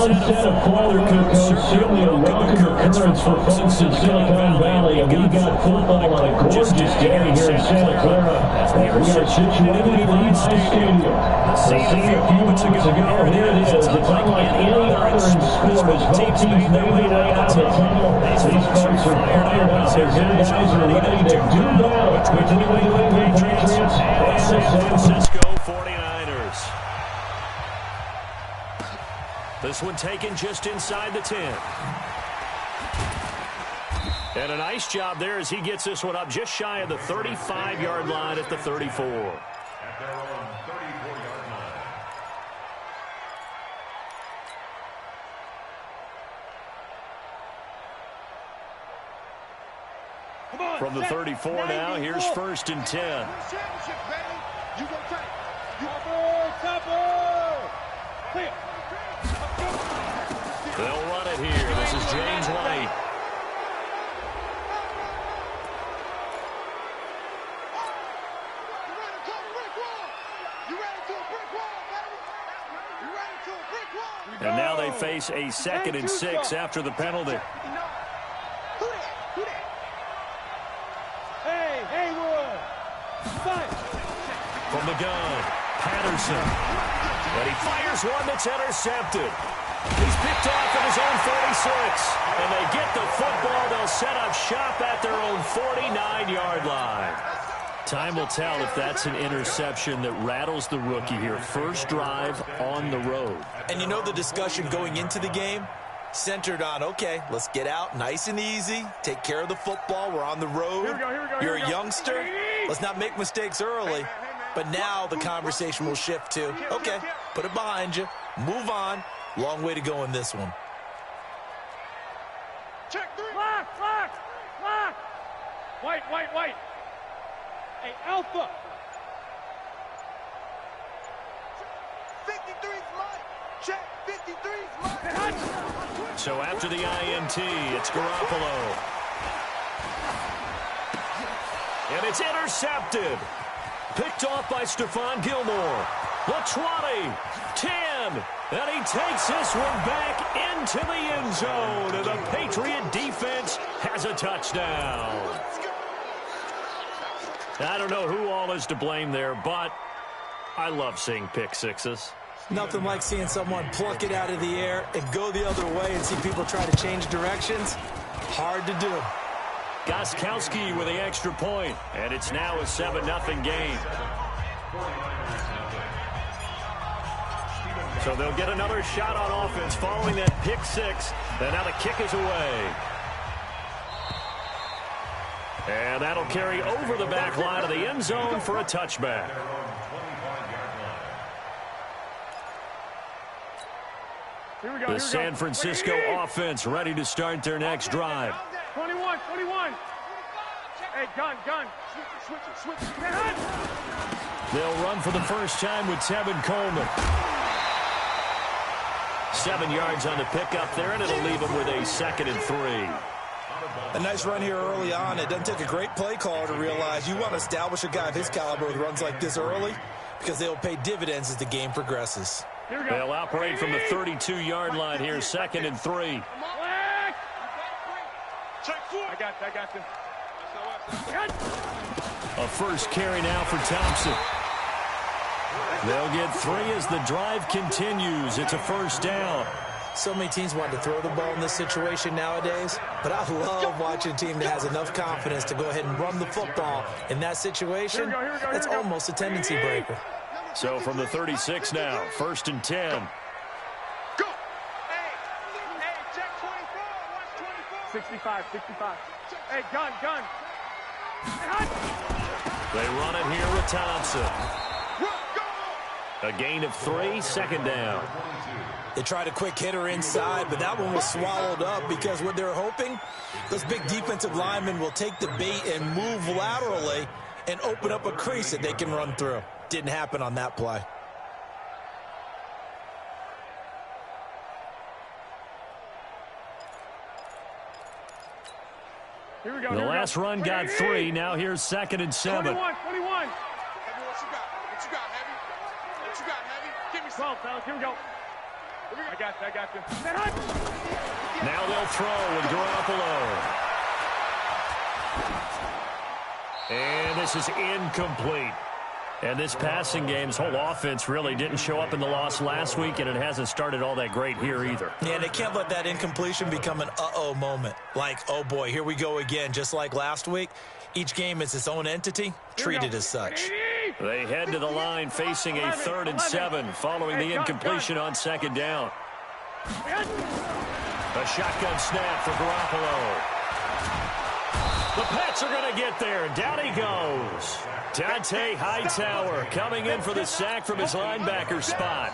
onset of cold weather certainly a welcome occurrence for folks in Silicon Valley. And we've got football on a gorgeous day here in Santa Clara. We are situated in Leeds Stadium. The scene a few moments ago, here it is. It's unlike any other in sport as both teams make their way out of the tunnel. These folks are fired up. Their guys are ready to do battle between the New England Patriots and the San Francisco 49ers. This one taken just inside the 10. And a nice job there as he gets this one up just shy of the 35-yard line at the 34. At their own 34-yard line. From the 34 now, here's 1st and 10. They'll run it here. This is James White. And now they face a 2nd and 6 after the penalty. From the gun, Patterson. And he fires one that's intercepted. He's picked off at his own 46. And they get the football. They'll set up shop at their own 49-yard line. Time will tell if that's an interception that rattles the rookie here. First drive on the road. And you know the discussion going into the game? Centered on, okay, let's get out nice and easy. Take care of the football. We're on the road. You're a youngster. Let's not make mistakes early. But now the conversation will shift to, okay, put it behind you. Move on. Long way to go in this one. Check 3. Lock. White. Hey, Alpha. 53's mine. Check. 53's mine. So after the INT, it's Garoppolo. And it's intercepted. Picked off by Stephon Gilmore. The 20, 10, and he takes this one back into the end zone. And the Patriot defense has a touchdown. I don't know who all is to blame there, but I love seeing pick sixes. Nothing like seeing someone pluck it out of the air and go the other way and see people try to change directions. Hard to do. Gostkowski with the extra point, and it's now a 7-0 game. So they'll get another shot on offense following that pick six, and now the kick is away. And that'll carry over the back line of the end zone for a touchback. The San Francisco offense ready to start their next drive. 21. Hey, gun. Switch it. They'll run for the first time with Tevin Coleman. 7 yards on the pickup there, and it'll leave them with a 2nd and 3. A nice run here early on. It doesn't take a great play caller to realize you want to establish a guy of his caliber with runs like this early because they'll pay dividends as the game progresses. They'll operate from the 32-yard line here, 2nd and 3. I got this. A first carry now for Thompson. They'll get 3 as the drive continues. It's a first down. So many teams want to throw the ball in this situation nowadays, but I love watching a team that has enough confidence to go ahead and run the football in that situation. That's almost a tendency breaker. So from the 36 now, 1st and 10. Go. Hey, check 24. Watch 24. 65. Hey, gun. They run it here with Thompson. A gain of 3, 2nd down. They tried a quick hitter inside, but that one was swallowed up because what they're hoping, those big defensive linemen will take the bait and move laterally and open up a crease that they can run through. Didn't happen on that play. Here we go. The last run got 3. Now here's 2nd and 7. 21. Heavy, what you got? What you got, Heavy? Give me 12, fellas. Here we go. I got you. Now they'll throw with Garoppolo. And this is incomplete. And this passing game's whole offense really didn't show up in the loss last week, and it hasn't started all that great here either. Yeah, they can't let that incompletion become an uh-oh moment. Like, oh boy, here we go again, just like last week. Each game is its own entity, treated as such. They head to the line facing a 3rd and 7 following the incompletion on 2nd down. A shotgun snap for Garoppolo. The Pats are going to get there. Down he goes. Dante Hightower coming in for the sack from his linebacker spot.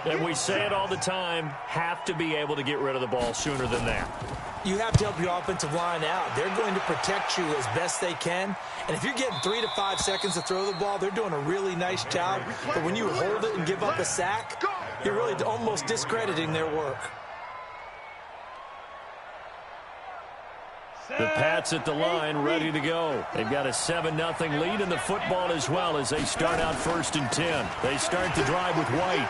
And we say it all the time, have to be able to get rid of the ball sooner than that. You have to help your offensive line out. They're going to protect you as best they can. And if you're getting 3 to 5 seconds to throw the ball, they're doing a really nice job. But when you hold it and give up a sack, you're really almost discrediting their work. The Pats at the line, ready to go. They've got a 7-0 lead in the football as well as they start out 1st and 10. They start the drive with White.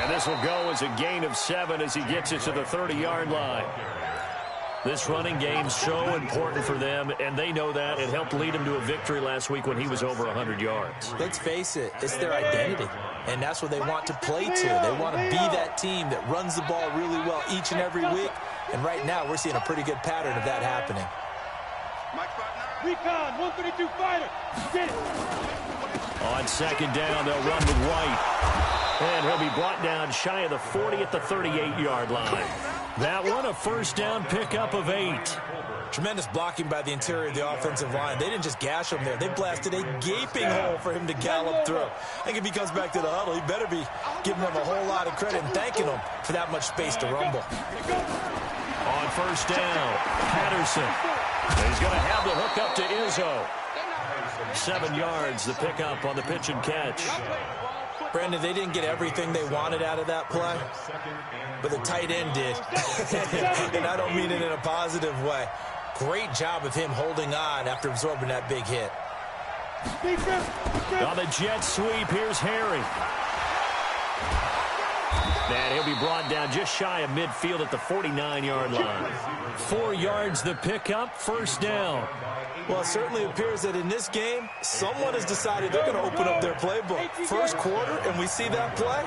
And this will go as a gain of 7 as he gets it to the 30-yard line. This running game's so important for them, and they know that. It helped lead him to a victory last week when he was over 100 yards. Let's face it, it's their identity, and that's what they want to play to. They want to be that team that runs the ball really well each and every week, and right now we're seeing a pretty good pattern of that happening. Recon, 132 fighter. Get it. On 2nd down, they'll run with White. And he'll be brought down shy of the 40 at the 38-yard line. That one, a 1st down pickup of 8. Tremendous blocking by the interior of the offensive line. They didn't just gash him there. They blasted a gaping hole for him to gallop through. I think if he comes back to the huddle, he better be giving them a whole lot of credit and thanking them for that much space to rumble. On 1st down, Patterson. He's going to have the hook up to Izzo. 7 yards, the pickup on the pitch and catch. Brandon, they didn't get everything they wanted out of that play, but the tight end did. And I don't mean it in a positive way. Great job of him holding on after absorbing that big hit. On the jet sweep, here's Harry. And he'll be brought down just shy of midfield at the 49-yard line. 4 yards the pickup, 1st down. Well, it certainly appears that in this game, someone has decided they're going to open up their playbook. First quarter, and we see that play.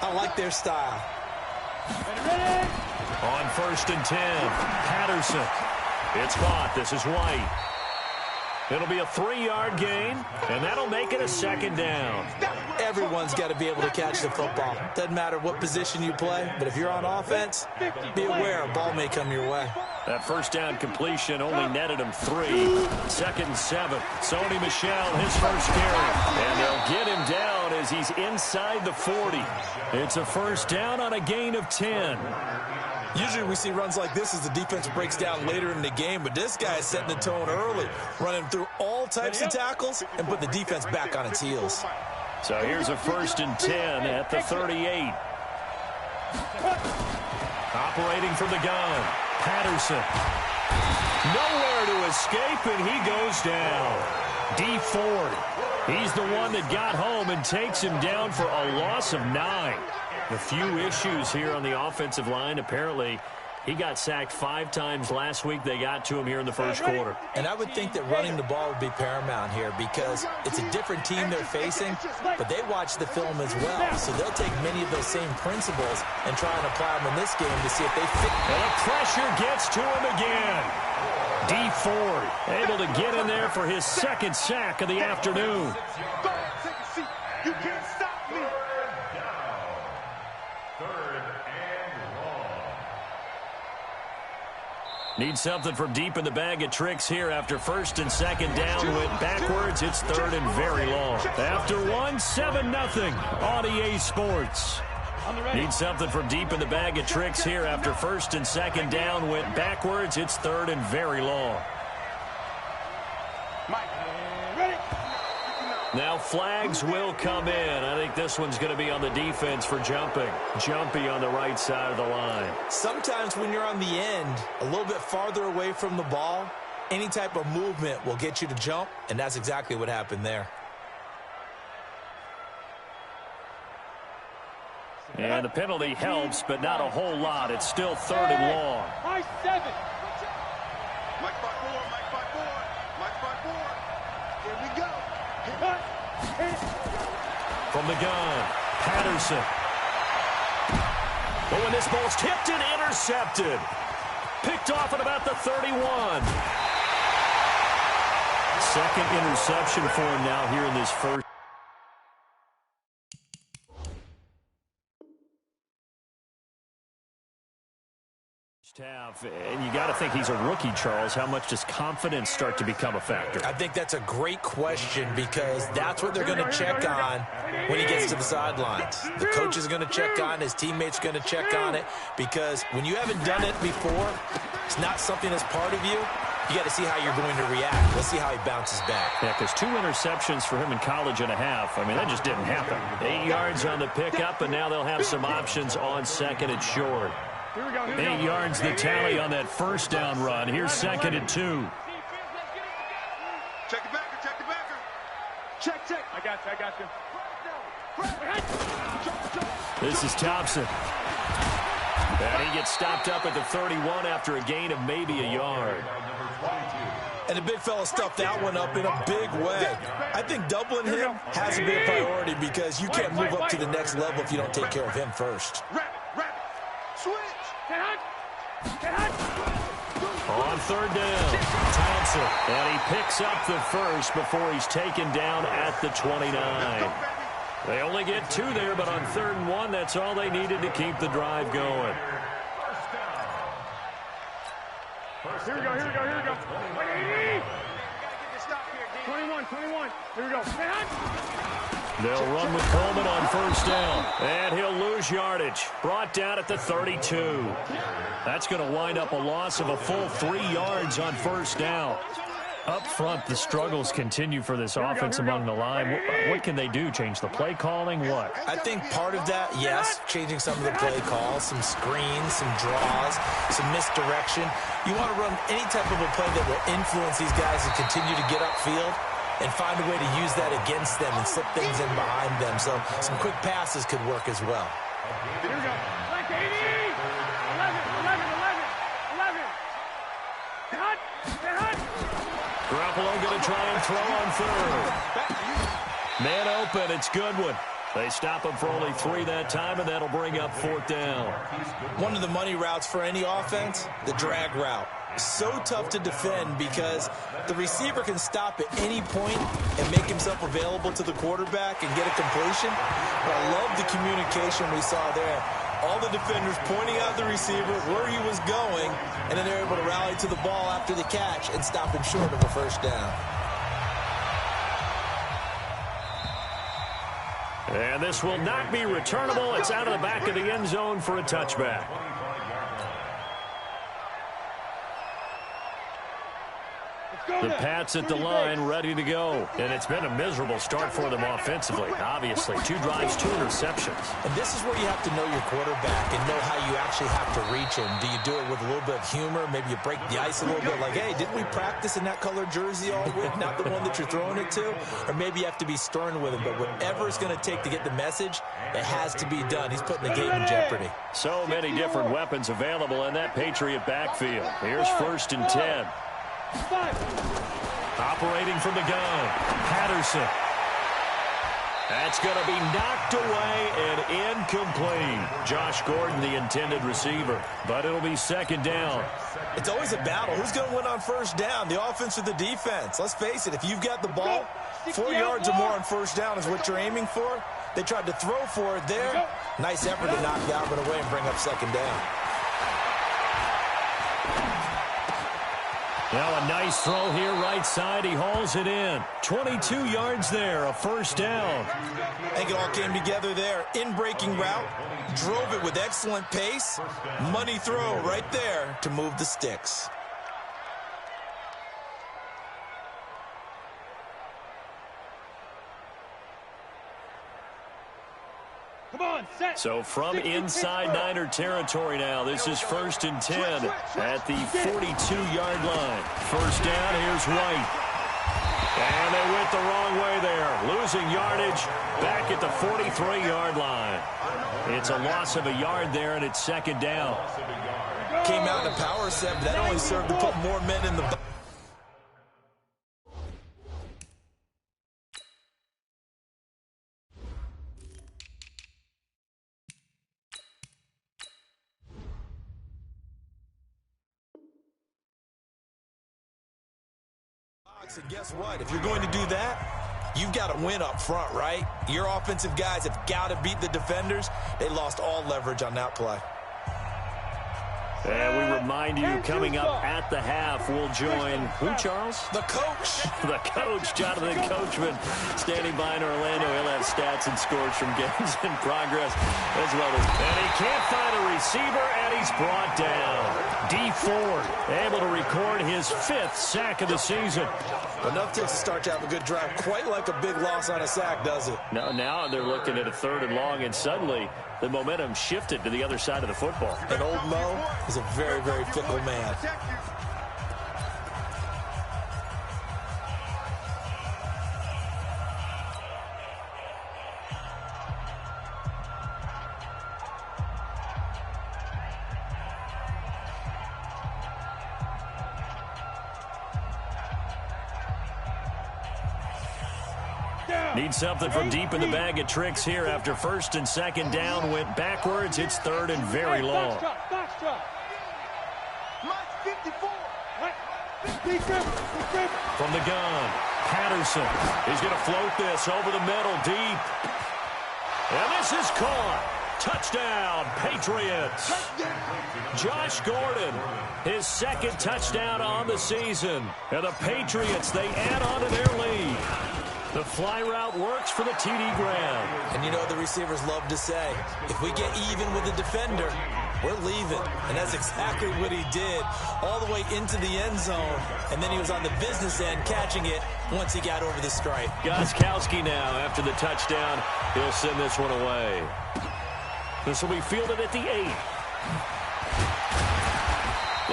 I like their style. On 1st and 10, Patterson. It's caught. This is White. It'll be a 3-yard gain, and that'll make it a 2nd down. Everyone's got to be able to catch the football. Doesn't matter what position you play, but if you're on offense, be aware a ball may come your way. That 1st down completion only netted him 3. 2nd and 7. Sony Michel, his first carry. And they'll get him down as he's inside the 40. It's a 1st down on a gain of 10. Usually we see runs like this as the defense breaks down later in the game, but this guy is setting the tone early, running through all types of tackles and put the defense back on its heels. So here's a 1st and 10 at the 38. Operating from the gun, Patterson. Nowhere to escape, and he goes down. D Ford. He's the one that got home and takes him down for a loss of 9. A few issues here on the offensive line. Apparently, he got sacked 5 times last week. They got to him here in the 1st quarter. And I would think that running the ball would be paramount here because it's a different team they're facing, but they watch the film as well. So they'll take many of those same principles and try and apply them in this game to see if they fit. And the pressure gets to him again. D Ford able to get in there for his 2nd sack of the afternoon. You can't stop me. Need something from deep in the bag of tricks here after 1st and 2nd down. Went backwards. It's 3rd and very long. After 1, 7-0 on EA Sports. Need something from deep in the bag of tricks here after 1st and 2nd down. Went backwards. It's 3rd and very long. Now flags will come in. I think this one's going to be on the defense for jumping. Jumpy on the right side of the line. Sometimes when you're on the end, a little bit farther away from the ball, any type of movement will get you to jump, and that's exactly what happened there. And the penalty helps, but not a whole lot. It's still 3rd and long. High 7. Mike 5-4, Mike 5-4, Mike 5-4. Here we go. From the gun, Patterson. Oh, and this ball's tipped and intercepted. Picked off at about the 31. Second interception for him now here in this first half. And you got to think he's a rookie, Charles. How much does confidence start to become a factor? I think that's a great question because that's what they're going to check on when he gets to the sidelines. The coach is going to check on, his teammates are going to check on it, because when you haven't done it before, it's not something that's part of you. You got to see how you're going to react. Let's see how he bounces back. Yeah, because 2 interceptions for him in college and a half. I mean, that just didn't happen. 8 yards on the pickup, and now they'll have some options on 2nd and short. 8 yards the tally on that first down run. Here's 2nd and 2. Check the backer, check the backer. Check. I got you. This is Thompson. And he gets stopped up at the 31 after a gain of maybe a yard. And the big fella stuffed that one up in a big way. I think doubling him has to be a priority because you can't move up to the next level if you don't take care of him first. Rapid. Switch. On 3rd down, Thompson. And he picks up the first before he's taken down at the 29. They only get 2 there, but on 3rd and 1, that's all they needed to keep the drive going. Here we go. 21. Here we go. They'll run with Coleman on 1st down. And he'll lose yardage. Brought down at the 32. That's going to wind up a loss of a full 3 yards on 1st down. Up front, the struggles continue for this offense among the line. What can they do? Change the play calling? What? I think part of that, yes, changing some of the play calls, some screens, some draws, some misdirection. You want to run any type of a play that will influence these guys to continue to get upfield and find a way to use that against them and slip things in behind them. So some quick passes could work as well. Here we go. 11. Garoppolo going to try and throw on 3rd. Man open, it's Goodwin. They stop him for only 3 that time, and that'll bring up 4th down. One of the money routes for any offense, the drag route. So tough to defend because the receiver can stop at any point and make himself available to the quarterback and get a completion. But I love the communication we saw there. All the defenders pointing out the receiver, where he was going, and then they're able to rally to the ball after the catch and stop him short of a 1st down. And this will not be returnable. It's out of the back of the end zone for a touchback. The Pats at the line, ready to go. And it's been a miserable start for them offensively. Obviously, 2 drives, 2 interceptions. And this is where you have to know your quarterback and know how you actually have to reach him. Do you do it with a little bit of humor? Maybe you break the ice a little bit like, hey, didn't we practice in that color jersey all week, not the one that you're throwing it to? Or maybe you have to be stern with him. But whatever it's going to take to get the message, it has to be done. He's putting the game in jeopardy. So many different weapons available in that Patriot backfield. Here's 1st and 10. Operating from the gun, Patterson. That's going to be knocked away and incomplete. Josh Gordon, the intended receiver, but it'll be 2nd down. It's always a battle. Who's going to win on 1st down, the offense or the defense? Let's face it, if you've got the ball, 4 yards or more on 1st down is what you're aiming for. They tried to throw for it there. Nice effort to knock Galvin away and bring up 2nd down. Now a nice throw here, right side. He hauls it in. 22 yards there, a 1st down. I think it all came together there. In-breaking route, drove it with excellent pace. Money throw right there to move the sticks. So from inside Niner territory now, this is 1st and 10 at the 42-yard line. 1st down, here's White. And they went the wrong way there. losing yardage back at the 43-yard line. It's a loss of a yard there, and it's second down. Came out in a power set, but that only served to put more men in the box. And guess what? If you're going to do that, you've got to win up front, right? Your offensive guys have got to beat the defenders. They lost all leverage on that play. And we remind you, coming up at the half, we'll join who, Charles? The coach. The coach, Jonathan Coachman, standing by in Orlando. He'll have stats and scores from games in progress as well as. And he can't find a receiver, and he's brought down. Dee Ford able to record his 5th sack of the season. Enough takes to start to have a good drive. Quite like a big loss on a sack, does it? Now they're looking at a 3rd and long, and suddenly the momentum shifted to the other side of the football. And old Mo is a very, very fickle man. Need something from deep in the bag of tricks here after 1st and 2nd down. Went backwards. It's 3rd and very long. From the gun, Patterson. He's going to float this over the middle deep. And this is caught. Touchdown, Patriots. Josh Gordon, his 2nd touchdown on the season. And the Patriots, they add on to their lead. The fly route works for the TD Graham. And you know the receivers love to say, if we get even with the defender, we're leaving. And that's exactly what he did, all the way into the end zone. And then he was on the business end catching it once he got over the stripe. Gostkowski now, after the touchdown, he'll send this one away. This will be fielded at the 8.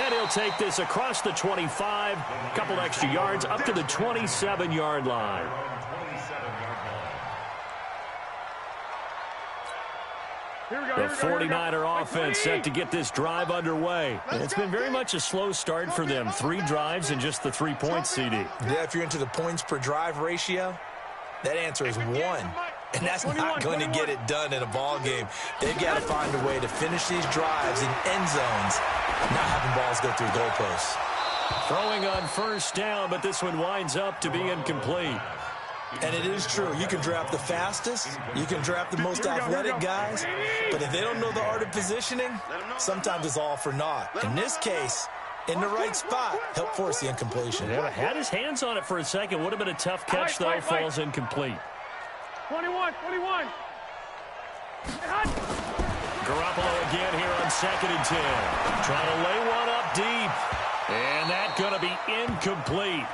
And he'll take this across the 25, a couple extra yards, up to the 27-yard line. The 49er offense set to get this drive underway. And it's been very much a slow start for them. 3 drives and just the 3 points, CD. Yeah, if you're into the points per drive ratio, that answer is 1. And that's not going to get it done in a ball game. They've got to find a way to finish these drives in end zones, not having balls go through goalposts. Throwing on 1st down, but this one winds up to be incomplete. And it is true. You can draft the fastest. You can draft the most athletic guys. But if they don't know the art of positioning, sometimes it's all for naught. In this case, in the right spot, help force the incompletion. Yeah, had his hands on it for a second. Would have been a tough catch, though. Falls incomplete. 21. Garoppolo again here on 2nd and 10. Trying to lay one up deep. And that's going to be incomplete.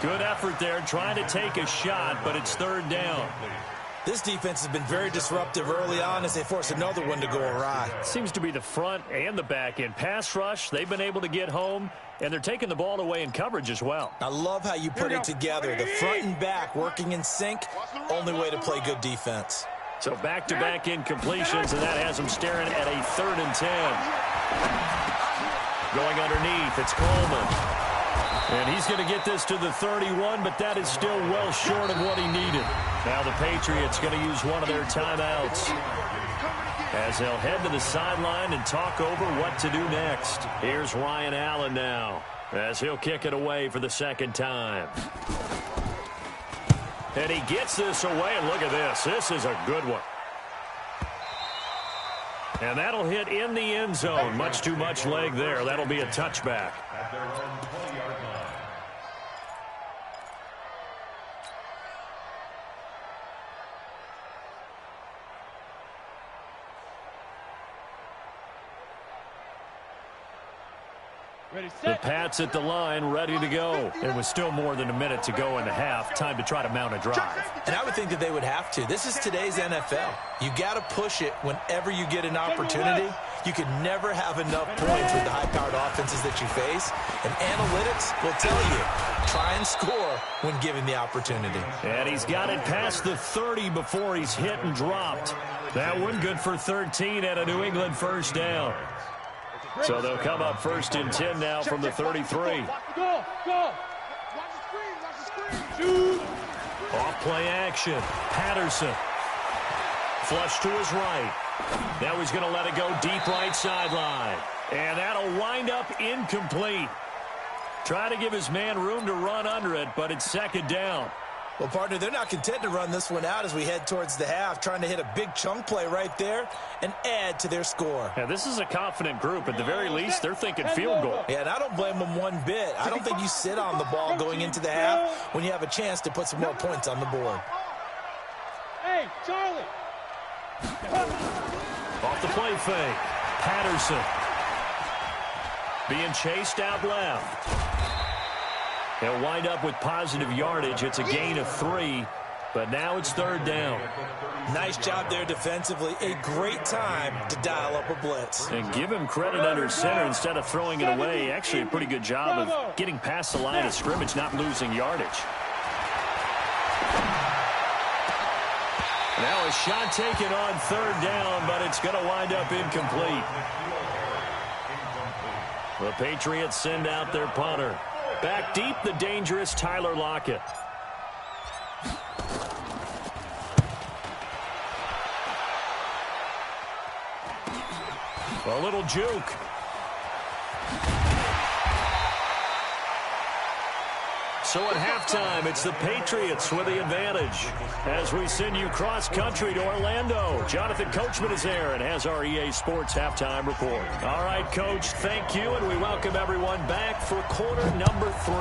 Good effort there, trying to take a shot, but it's 3rd down. This defense has been very disruptive early on as they force another one to go awry. Seems to be the front and the back end. Pass rush, they've been able to get home, and they're taking the ball away in coverage as well. I love how you put it together. The front and back working in sync, only way to play good defense. So back-to-back incompletions, and that has them staring at a 3rd and 10. Going underneath, it's Coleman. And he's going to get this to the 31, but that is still well short of what he needed. Now the Patriots going to use one of their timeouts as they'll head to the sideline and talk over what to do next. Here's Ryan Allen now as he'll kick it away for the 2nd time. And he gets this away, and look at this. This is a good one. And that'll hit in the end zone. Much too much leg there. That'll be a touchback. The Pats at the line, ready to go. It was still more than a minute to go in the half. Time to try to mount a drive. And I would think that they would have to. This is today's NFL. You got to push it whenever you get an opportunity. You can never have enough points with the high-powered offenses that you face. And analytics will tell you, try and score when given the opportunity. And he's got it past the 30 before he's hit and dropped. That one good for 13 and a New England first down. So they'll come up first and 10 now from the 33. Go. Watch the screen. Off play action. Patterson. Flush to his right. Now he's going to let it go deep right sideline. And that'll wind up incomplete. Try to give his man room to run under it, but it's second down. Well, partner, they're not content to run this one out as we head towards the half, trying to hit a big chunk play right there and add to their score. Yeah, this is a confident group. At the very least, they're thinking field goal. Yeah, and I don't blame them one bit. I don't think you sit on the ball going into the half when you have a chance to put some more points on the board. Hey, Charlie. Off the play fake. Patterson. Being chased out left. They'll wind up with positive yardage. It's a gain of 3, but now it's third down. Nice job there defensively. A great time to dial up a blitz. And give him credit under center instead of throwing it away. Actually a pretty good job of getting past the line of scrimmage, not losing yardage. Now a shot taken on third down, but it's going to wind up incomplete. The Patriots send out their punter. Back deep, the dangerous Tyler Lockett. A little juke. So at halftime, it's the Patriots with the advantage. As we send you cross-country to Orlando, Jonathan Coachman is there and has our EA Sports halftime report. All right, Coach, thank you, and we welcome everyone back for quarter number 3.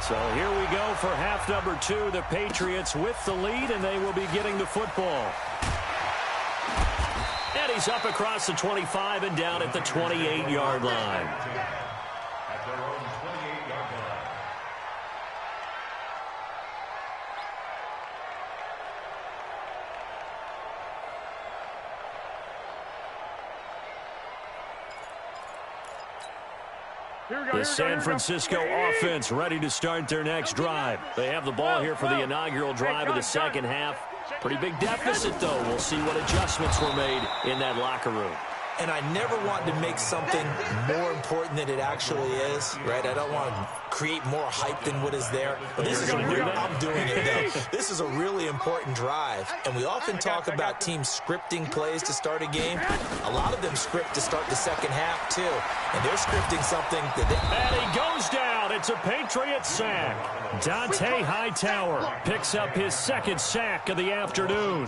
So here we go for half number 2. The Patriots with the lead, and they will be getting the football. And he's up across the 25 and down at the 28-yard line. The San Francisco offense ready to start their next drive. They have the ball here for the inaugural drive of the second half. Pretty big deficit, though. We'll see what adjustments were made in that locker room. And I never want to make something more important than it actually is, right? I don't want to create more hype than what is there. But this is I'm doing it, though. This is a really important drive. And we often talk about teams scripting plays to start a game. A lot of them script to start the second half, too. And they're scripting something that And he goes down. It's a Patriot sack. Dante Hightower picks up his second sack of the afternoon.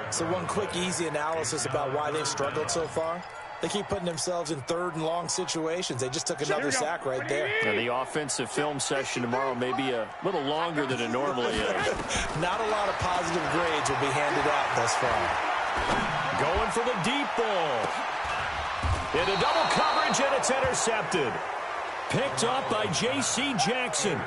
So one quick, easy analysis about why they've struggled so far. They keep putting themselves in third and long situations. They just took another sack right there. And the offensive film session tomorrow may be a little longer than it normally is. Not a lot of positive grades will be handed out thus far. Going for the deep ball. Into double coverage, and it's intercepted. Picked up by J.C. Jackson.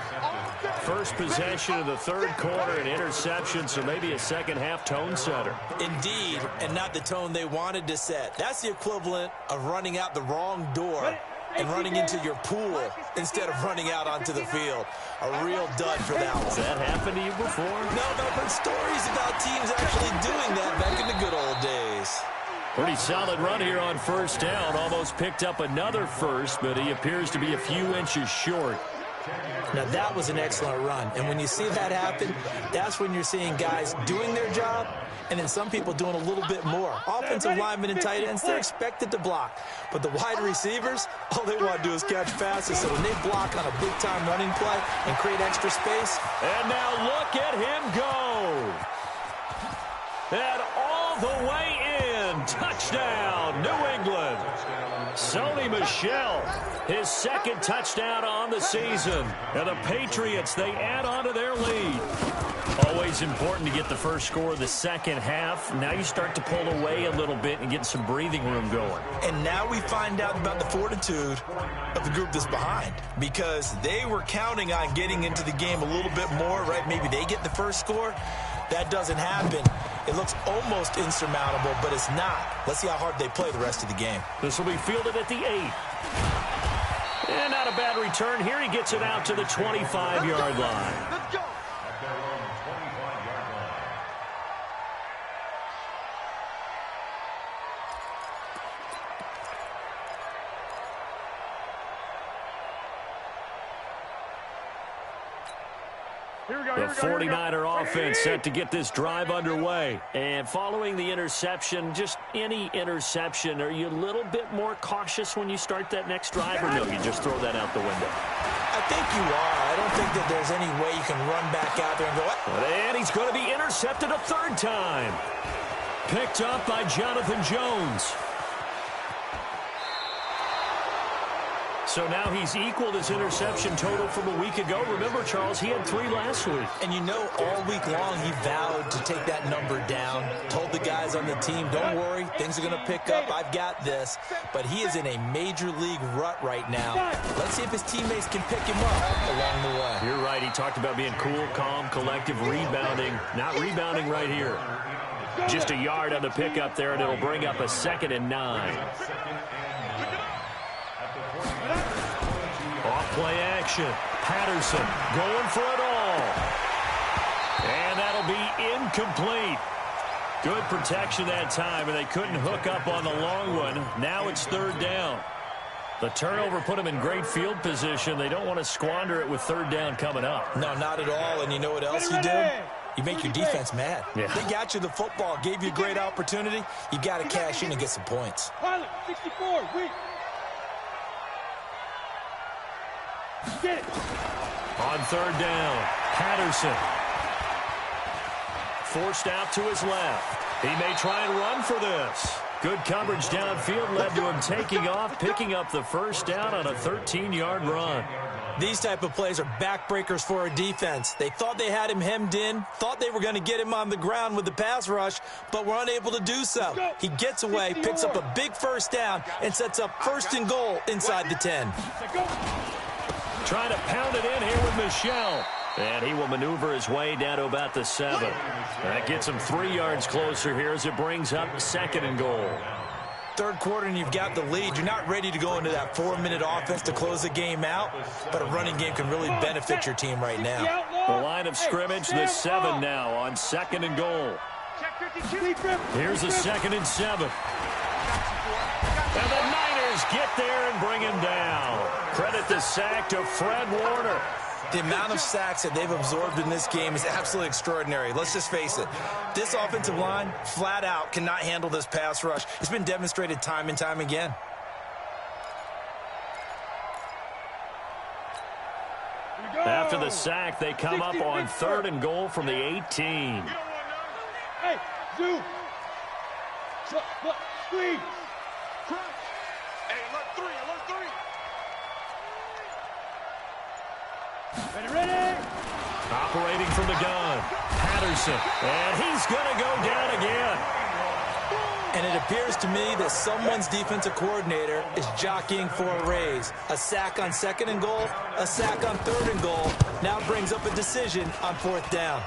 First possession of the third quarter, an interception, so maybe a second-half tone setter. Indeed, and not the tone they wanted to set. That's the equivalent of running out the wrong door and running into your pool instead of running out onto the field. A real dud for that one. Has that happened to you before? No, but I've heard stories about teams actually doing that back in the good old days. Pretty solid run here on first down. Almost picked up another first, but he appears to be a few inches short. Now, that was an excellent run. And when you see that happen, that's when you're seeing guys doing their job and then some people doing a little bit more. Offensive linemen and tight ends, they're expected to block. But the wide receivers, all they want to do is catch passes. So when they block on a big-time running play and create extra space. And now look at him go. And all the way in. Touchdown, New England. Sony Michel, his second touchdown on the season. And the Patriots, they add on to their lead. Always important to get the first score of the second half. Now you start to pull away a little bit and get some breathing room going. And now we find out about the fortitude of the group that's behind, because they were counting on getting into the game a little bit more, right? Maybe they get the first score. That doesn't happen. It looks almost insurmountable, but it's not. Let's see how hard they play the rest of the game. This will be fielded at the 8. And not a bad return. Here he gets it out to the 25-yard line. Let's go. The 49er offense set to get this drive underway. And following the interception, just any interception, are you a little bit more cautious when you start that next drive, or no, you just throw that out the window? I think you are. I don't think that there's any way you can run back out there and go, what? And he's going to be intercepted a third time. Picked up by Jonathan Jones. So now he's equaled his interception total from a week ago. Remember, Charles, he had 3 last week. And you know, all week long he vowed to take that number down. Told the guys on the team, don't worry, things are going to pick up. I've got this. But he is in a major league rut right now. Let's see if his teammates can pick him up along the way. You're right. He talked about being cool, calm, collective, rebounding. Not rebounding right here. Just a yard on the pickup there, and it'll bring up a 2nd and 9. Off-play action. Patterson going for it all. And that'll be incomplete. Good protection that time, and they couldn't hook up on the long one. Now it's 3rd down. The turnover put them in great field position. They don't want to squander it with 3rd down coming up. No, not at all. And you know what else you do? You make your defense mad. Yeah. They got you the football, gave you a great opportunity. You got to cash in and get some points. Pilot, 64, weak. Get it. On 3rd down, Patterson. Forced out to his left. He may try and run for this. Good coverage downfield led to him taking off, picking up the 1st down on a 13-yard run. These type of plays are backbreakers for a defense. They thought they had him hemmed in, thought they were going to get him on the ground with the pass rush, but were unable to do so. He gets away, picks up a big 1st down, and sets up 1st and goal inside the 10. Trying to pound it in here with Michel. And he will maneuver his way down to about the 7. That gets him 3 yards closer here as it brings up 2nd and goal. 3rd quarter and you've got the lead. You're not ready to go into that 4-minute offense to close the game out, but a running game can really benefit your team right now. The line of scrimmage, the 7 now on 2nd and goal. Here's a 2nd and 7. And the Niners get there and bring him down. Credit the sack to Fred Warner. The amount of sacks that they've absorbed in this game is absolutely extraordinary. Let's just face it. This offensive line, flat out, cannot handle this pass rush. It's been demonstrated time and time again. After the sack, they come up on 3rd and goal from the 18. Hey, zoom. Squeeze. Crunch. Hey, alert 3, alert 3. Ready. Operating from the gun, Patterson, and he's going to go down again. And it appears to me that someone's defensive coordinator is jockeying for a raise. A sack on 2nd and goal, a sack on 3rd and goal, now brings up a decision on 4th down.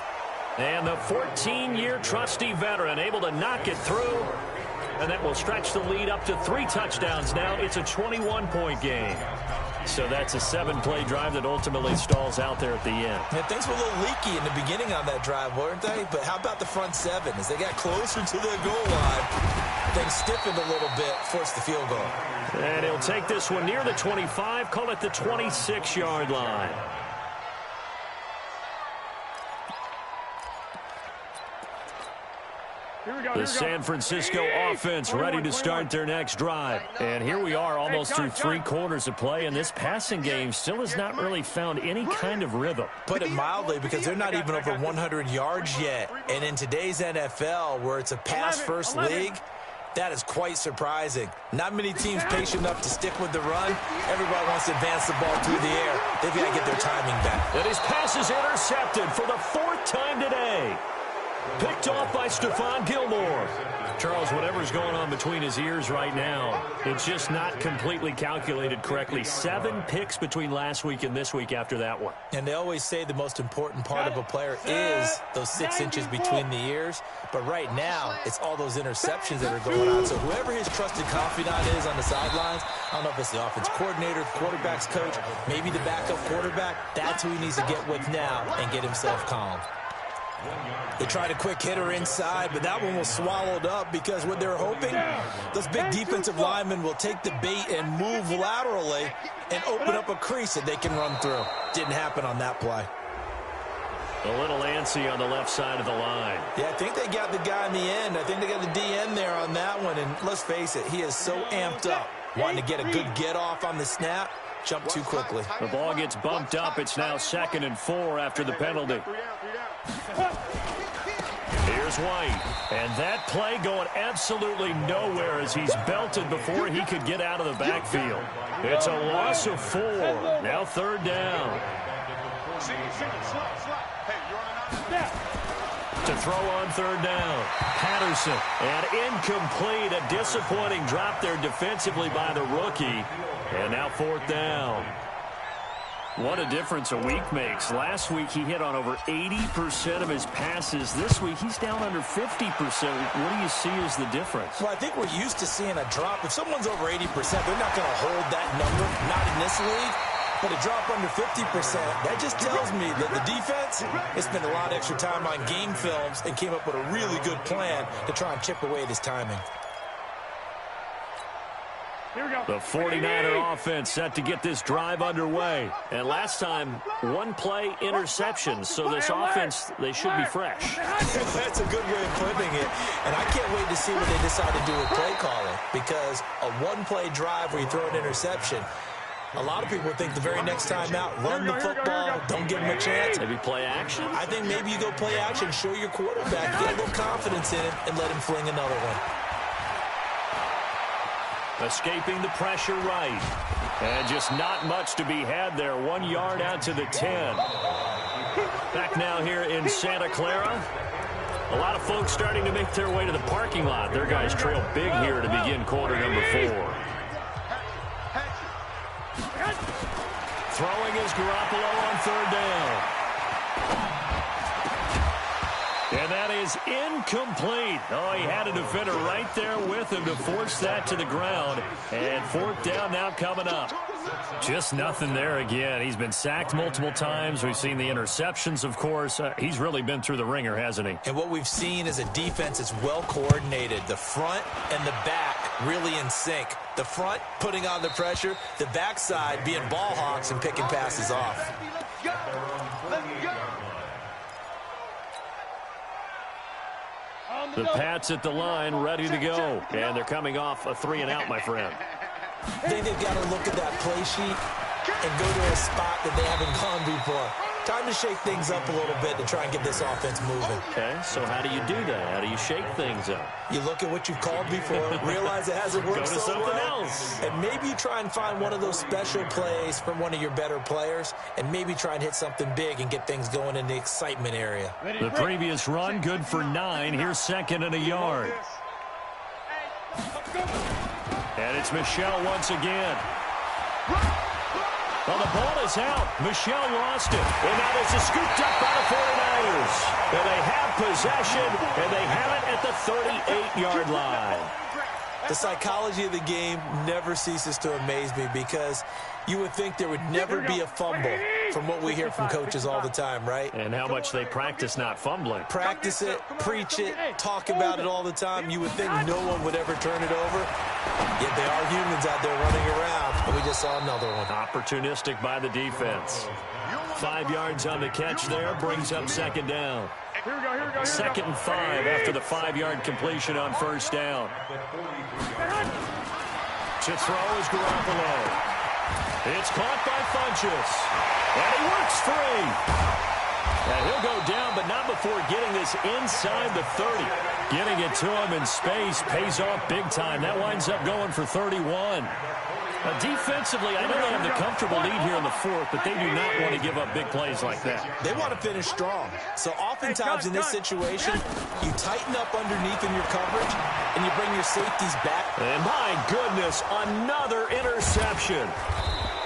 And the 14-year trusty veteran able to knock it through. And that will stretch the lead up to 3 touchdowns now. It's a 21-point game. So that's a 7-play drive that ultimately stalls out there at the end. Yeah, things were a little leaky in the beginning on that drive, weren't they? But how about the front 7? As they got closer to the goal line, things stiffened a little bit, forced the field goal. And he'll take this one near the 25, call it the 26-yard line. The San Francisco offense ready to start their next drive. And here we are almost through 3 quarters of play, and this passing game still has not really found any kind of rhythm. Put it mildly, because they're not even over 100 yards yet. And in today's NFL, where it's a pass-first league, That is quite surprising. Not many teams patient enough to stick with the run. Everybody wants to advance the ball through the air. They've got to get their timing back. And his pass is intercepted for the 4th time today. Picked off by Stephon Gilmore. Charles, whatever's going on between his ears right now, it's just not completely calculated correctly. 7 picks between last week and this week after that one. And they always say the most important part of a player is those 6 inches between the ears. But right now, it's all those interceptions that are going on. So whoever his trusted confidant is on the sidelines, I don't know if it's the offense coordinator, the quarterback's coach, maybe the backup quarterback, that's who he needs to get with now and get himself calm. They tried a quick hitter inside, but that one was swallowed up because what they're hoping, those big defensive linemen will take the bait and move laterally and open up a crease that they can run through. Didn't happen on that play. A little antsy on the left side of the line. Yeah, I think they got the guy in the end. I think they got the DN there on that one, and let's face it, he is so amped up, wanting to get a good get-off on the snap, jump too quickly. The ball gets bumped up. It's now 2nd and 4 after the penalty. Here's White, and that play going absolutely nowhere as he's belted before he could get out of the backfield. It's a loss of 4. Now 3rd down. To throw on 3rd down, Patterson, and incomplete. A disappointing drop there defensively by the rookie. And now 4th down. What a difference a week makes. Last week he hit on over 80% of his passes. This week he's down under 50%. What do you see as the difference? Well, I think we're used to seeing a drop. If someone's over 80%, they're not going to hold that number, not in this league. But a drop under 50%, that just tells me that the defense has spent a lot of extra time on game films and came up with a really good plan to try and chip away at his timing. The 49er offense set to get this drive underway. And last time, 1 play interception. So this offense, they should be fresh. That's a good way of putting it. And I can't wait to see what they decide to do with play calling. Because a 1-play drive where you throw an interception, a lot of people think the very next time out, run the football, don't give him a chance. Maybe play action? I think maybe you go play action, show your quarterback, get a little confidence in him, and let him fling another one. Escaping the pressure right. And just not much to be had there. 1 yard out to the 10. Back now here in Santa Clara. A lot of folks starting to make their way to the parking lot. Their guys trail big here to begin quarter number 4. Throwing is Garoppolo on 3rd down. And that is incomplete. Oh, he had a defender right there with him to force that to the ground. And 4th down now coming up. Just nothing there again. He's been sacked multiple times. We've seen the interceptions, of course. He's really been through the ringer, hasn't he? And what we've seen is a defense that's well coordinated. The front and the back really in sync. The front putting on the pressure. The backside being ball hawks and picking passes off. The Pats at the line, ready to go. And they're coming off a 3-and-out, my friend. I think they've got to look at that play sheet and go to a spot that they haven't gone before. Time to shake things up a little bit to try and get this offense moving. Okay, so how do you do that? How do you shake things up? You look at what you've called before, realize it hasn't worked so so something well, else. and maybe you try and find one of those special plays from one of your better players, and maybe try and hit something big and get things going in the excitement area. The previous run, good for 9. Here's 2nd and a yard. And it's Michel once again. Well, the ball is out. Michel lost it. And now this is scooped up by the 49ers. And they have possession, and they have it at the 38-yard line. The psychology of the game never ceases to amaze me because you would think there would never be a fumble from what we hear from coaches all the time, right? And how much they practice not fumbling. Practice it, preach it, talk about it all the time. You would think no one would ever turn it over. Yet they are humans out there running around, and we just saw another one. Opportunistic by the defense. 5 yards on the catch there, brings up 2nd down. 2nd and 5 after the 5-yard completion on 1st down. To throw is Garoppolo. It's caught by Funchess. And he works free. And he'll go down, but not before getting this inside the 30. Getting it to him in space pays off big time. That winds up going for 31. Defensively, I know they have the comfortable lead here in the fourth, but they do not want to give up big plays like that. They want to finish strong. So oftentimes in this situation, you tighten up underneath in your coverage, and you bring your safeties back. And my goodness, another interception.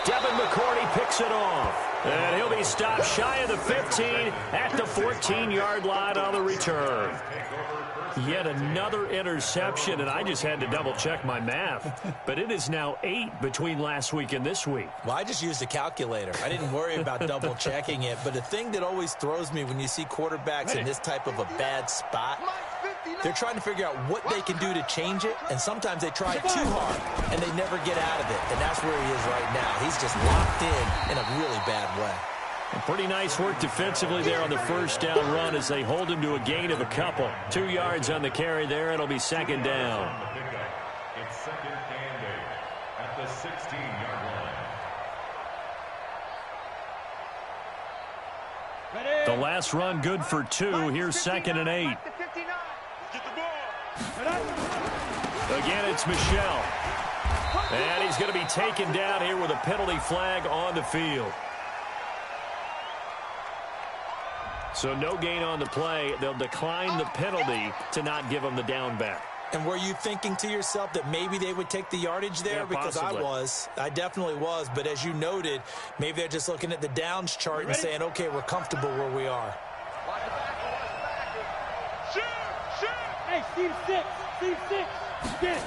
Devin McCourty picks it off. And he'll be stopped shy of the 15 at the 14-yard line on the return. Yet another interception, and I just had to double-check my math. But it is now 8 between last week and this week. Well, I just used a calculator. I didn't worry about double-checking it. But the thing that always throws me when you see quarterbacks in this type of a bad spot, they're trying to figure out what they can do to change it, and sometimes they try too hard, and they never get out of it. And that's where he is right now. He's just locked in a really bad way. Pretty nice work defensively there on the first down run as they hold him to a gain of a couple. 2 yards on the carry there. It'll be second down. It's second and 8 at the 16-yard line. The last run good for 2. Here's second and 8. Again, it's Michel. And he's going to be taken down here with a penalty flag on the field. So no gain on the play. They'll decline the penalty to not give him the down back. And were you thinking to yourself that maybe they would take the yardage there? Yeah, because possibly. I definitely was. But as you noted, maybe they're just looking at the downs chart and saying, okay, we're comfortable where we are. Hey, Steve 6. Steve 6. Get it.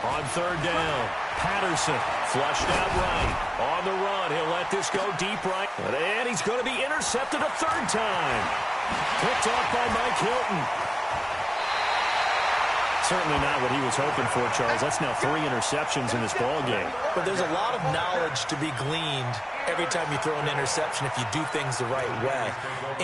On third down, Patterson flushed out right. On the run, he'll let this go deep right. And he's going to be intercepted a third time. Picked off by Mike Hilton. Certainly not what he was hoping for, Charles. That's now 3 interceptions in this ball game. But there's a lot of knowledge to be gleaned every time you throw an interception if you do things the right way.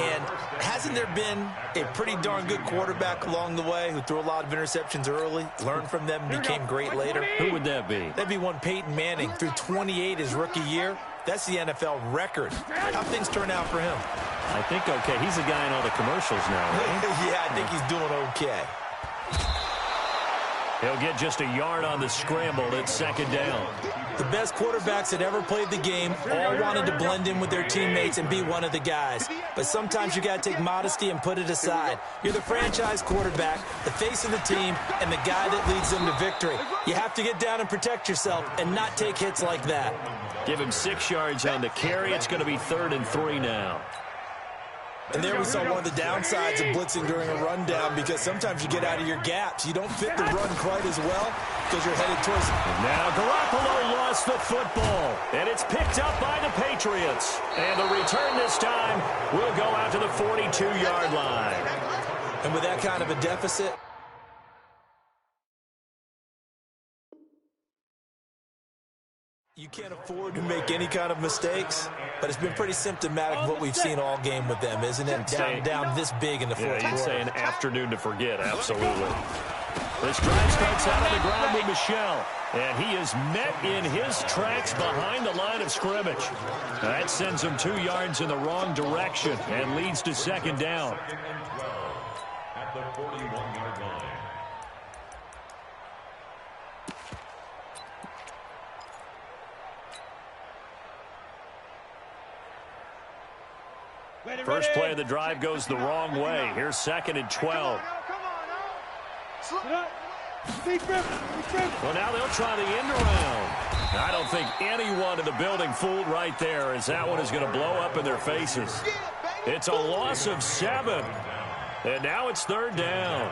And hasn't there been a pretty darn good quarterback along the way who threw a lot of interceptions early, learned from them, and became great later? Who would that be? That'd be one Peyton Manning. Threw 28 his rookie year. That's the NFL record. How things turn out for him? I think okay. He's the guy in all the commercials now, right? Yeah, I think he's doing okay. He'll get just a yard on the scramble. It's second down. The best quarterbacks that ever played the game all wanted to blend in with their teammates and be one of the guys. But sometimes you got to take modesty and put it aside. You're the franchise quarterback, the face of the team, and the guy that leads them to victory. You have to get down and protect yourself and not take hits like that. Give him 6 yards on the carry. It's going to be 3rd and 3 now. And there we saw one of the downsides of blitzing during a rundown, because sometimes you get out of your gaps. You don't fit the run quite as well because you're headed towards... Now Garoppolo lost the football, and it's picked up by the Patriots. And the return this time will go out to the 42-yard line. And with that kind of a deficit... You can't afford to make any kind of mistakes, but it's been pretty symptomatic of what we've seen all game with them, isn't it? Down this big in the fourth quarter. Yeah, you'd say an afternoon to forget, absolutely. This drive starts out on the ground with Michel, and he is met in his tracks behind the line of scrimmage. That sends him 2 yards in the wrong direction and leads to second down. At the 41-yard line. First play of the drive goes the wrong way. Here's 2nd and 12. Well, now they'll try the end around. I don't think anyone in the building fooled right there, as that one is going to blow up in their faces. It's a loss of 7. And now it's 3rd down.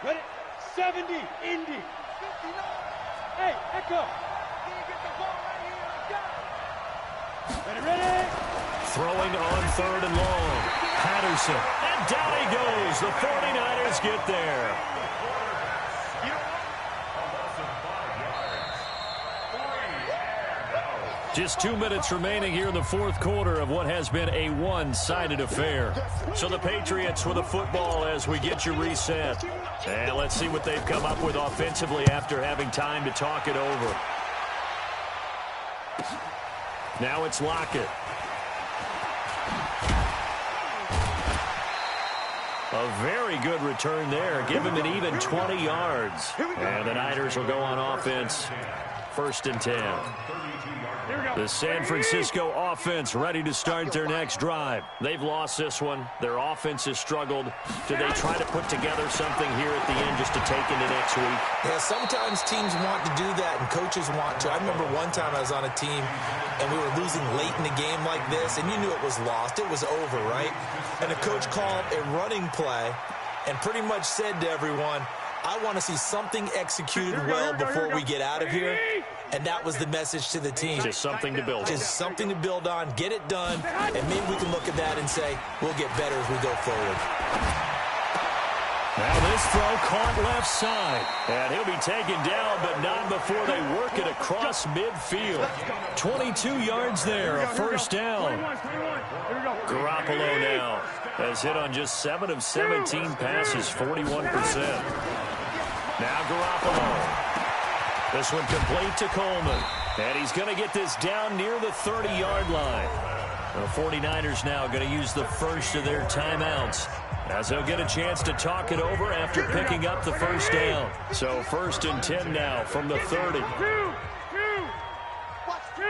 Ready? 70, Indy. Hey, Echo. Ready? Throwing on 3rd and long. Patterson. And down he goes. The 49ers get there. Just 2 minutes remaining here in the fourth quarter of what has been a one-sided affair. So the Patriots with the football as we get you reset. And let's see what they've come up with offensively after having time to talk it over. Now it's Lockett. A very good return there. Give him an even 20 yards. And the Niners will go on offense. 1st and 10. The San Francisco offense ready to start their next drive. They've lost this one. Their offense has struggled. Do they try to put together something here at the end just to take into next week? Yeah, sometimes teams want to do that and coaches want to. I remember one time I was on a team and we were losing late in the game like this, and you knew it was lost. It was over, right? And the coach called a running play and pretty much said to everyone, I want to see something executed well before we get out of here. And that was the message to the team. Just something to build on. Just something to build on, get it done, and maybe we can look at that and say, we'll get better as we go forward. Now this throw caught left side. And he'll be taken down, but not before they work it across midfield. 22 yards there, a 1st down. Garoppolo now has hit on just 7 of 17 passes, 41%. Now Garoppolo. This one complete to Coleman. And he's going to get this down near the 30-yard line. The 49ers now going to use the first of their timeouts, as they'll get a chance to talk it over after picking up the 1st down. So 1st and 10 now from the 30. Watch the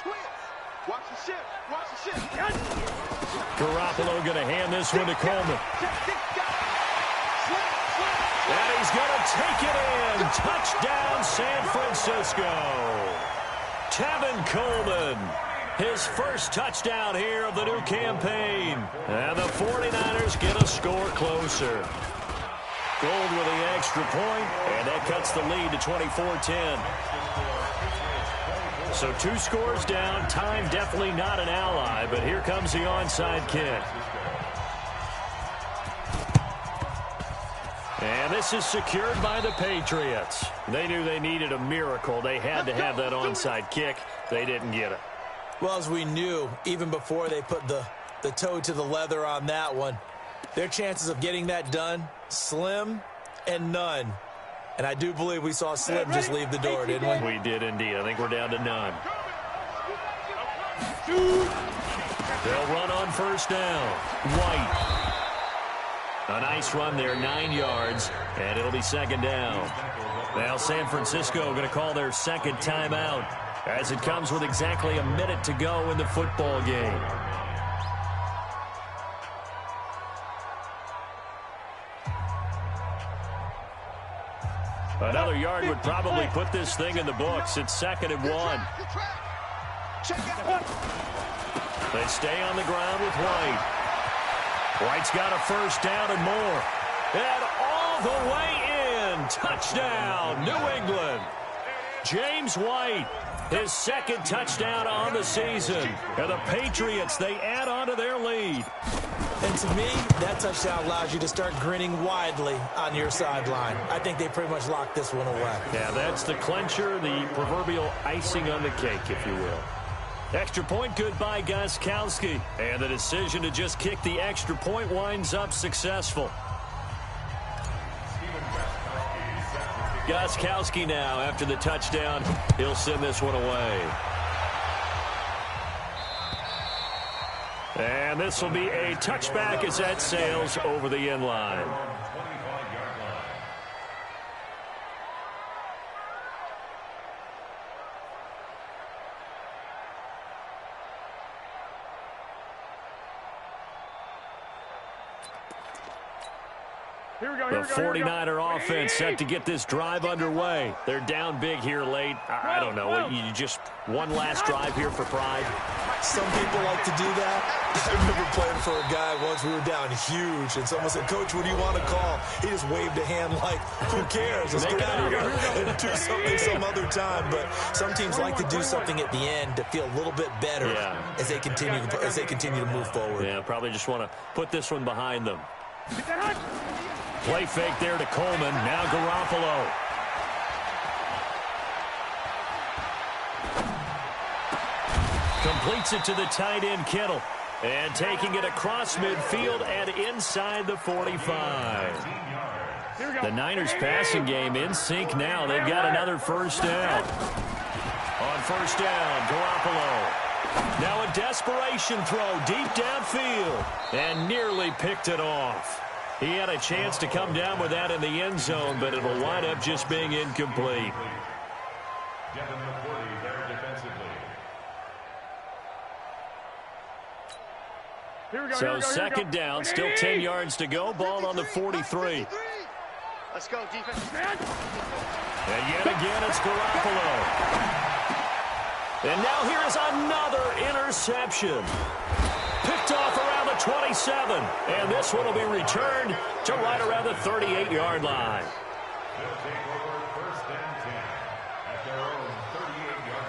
twins. Watch the shift. Watch the shift. Garoppolo going to hand this one to Coleman. And he's going to take it in. Touchdown, San Francisco. Tevin Coleman, his first touchdown here of the new campaign. And the 49ers get a score closer. Gold with the extra point, and that cuts the lead to 24-10. So 2 scores down. Time definitely not an ally, but here comes the onside kick. And this is secured by the Patriots. They knew they needed a miracle. They had to have that onside kick. They didn't get it. Well, as we knew, even before they put the toe to the leather on that one, their chances of getting that done, slim and none. And I do believe we saw Slim just leave the door, didn't we? We did indeed. I think we're down to none. They'll run on 1st down. White. A nice run there, 9 yards, and it'll be 2nd down. Now San Francisco going to call their 2nd timeout, as it comes with exactly a minute to go in the football game. Another yard would probably put this thing in the books. It's 2nd and 1. They stay on the ground with White. White's got a 1st down and more. And all the way in. Touchdown, New England. James White, his 2nd touchdown on the season. And the Patriots, they add on to their lead. And to me, that touchdown allows you to start grinning widely on your sideline. I think they pretty much locked this one away. Yeah, that's the clincher, the proverbial icing on the cake, if you will. Extra point good by Gostkowski. And the decision to just kick the extra point winds up successful. Gostkowski now, after the touchdown, he'll send this one away. And this will be a touchback as that sails over the end line. The 49er offense set to get this drive underway. They're down big here late. I don't know. You just one last drive here for pride. Some people like to do that. I remember playing for a guy once. We were down huge, and someone said, "Coach, what do you want to call?" He just waved a hand like, "Who cares? Let's get out of here and do something some other time." But some teams like to do something at the end to feel a little bit better as they continue to move forward. Yeah, probably just want to put this one behind them. Play fake there to Coleman. Now Garoppolo. Completes it to the tight end, Kittle. And taking it across midfield and inside the 45. The Niners passing game in sync now. They've got another 1st down. On first down, Garoppolo. Now a desperation throw deep downfield and nearly picked it off. He had a chance to come down with that in the end zone, but it'll wind up just being incomplete. Devin McCourty there defensively. So second down, still 10 yards to go. Ball on the 43. Let's go, defense. And yet again, it's Garoppolo. And now here is another interception. Picked off around the 27. And this one will be returned to right around the 38-yard line. They'll take over first and 10 at their own 38-yard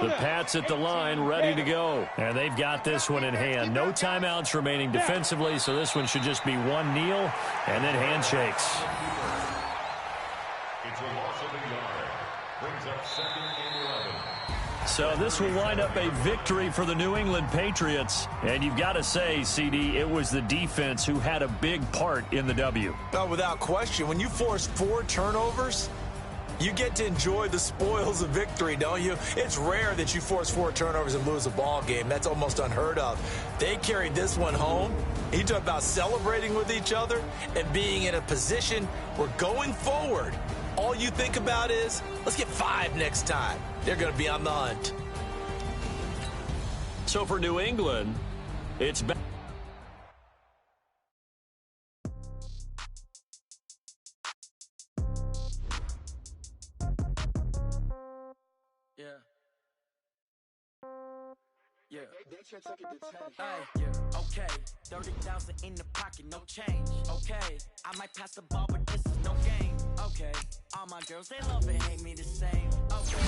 line. The Pats at the line, ready to go. And they've got this one in hand. No timeouts remaining defensively, so this one should just be one kneel and then handshakes. It's a loss of a yard. Brings up second and 11. So this will wind up a victory for the New England Patriots. And you've got to say, CD, it was the defense who had a big part in the W. Oh, without question. When you force 4 turnovers, you get to enjoy the spoils of victory, don't you? It's rare that you force 4 turnovers and lose a ball game. That's almost unheard of. They carried this one home. You talk about celebrating with each other and being in a position where going forward, all you think about is, let's get 5 next time. They're going to be on the hunt. So for New England, it's back. Yeah. Hey, okay. 30,000 in the pocket, no change. Okay. I might pass the ball, but this is no game. Okay. All my girls, they love it, hate me the same. Okay. So